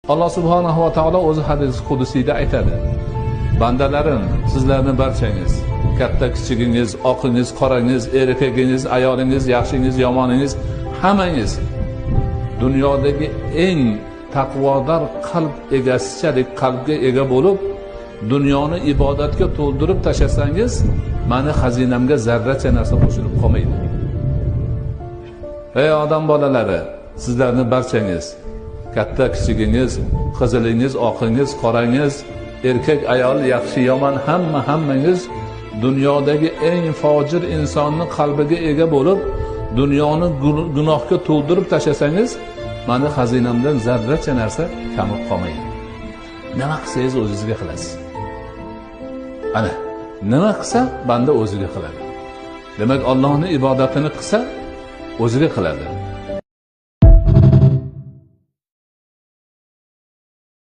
Alloh subhanahu va taolo o'zi hadis qudusiyda aytadi: bandalarim, sizlarni barchangiz, katta kichigingiz, oqingiz, qorangiz, erkagingiz, ayolingiz, yaxshingiz, yomoningiz, hammangiz dunyodagi eng taqvodor qalb egasichalik qalbga ega bo'lib, dunyoni ibodatga to'ldirib tashlasangiz, meni xazinamga zarracha narsa qo'shilib qolmaydi. Ey odam bolalari, sizlarni barchangiz, katta kichigingiz, qizilingiz, oqingiz, qorangiz, erkak, ayol, yaxshi, yomon, hammangiz dunyodagi eng fojir insonni qalbiga ega bo'lib, dunyoni gunohga to'ldirib tashlasangiz, meni xazinamdan zarracha narsa kamib qolmaydi. Nima qilsangiz o'zingizga qilasiz. Ana, nima qilsa banda o'ziga qiladi. Demak, Allohning ibodatini qilsa o'ziga qiladi.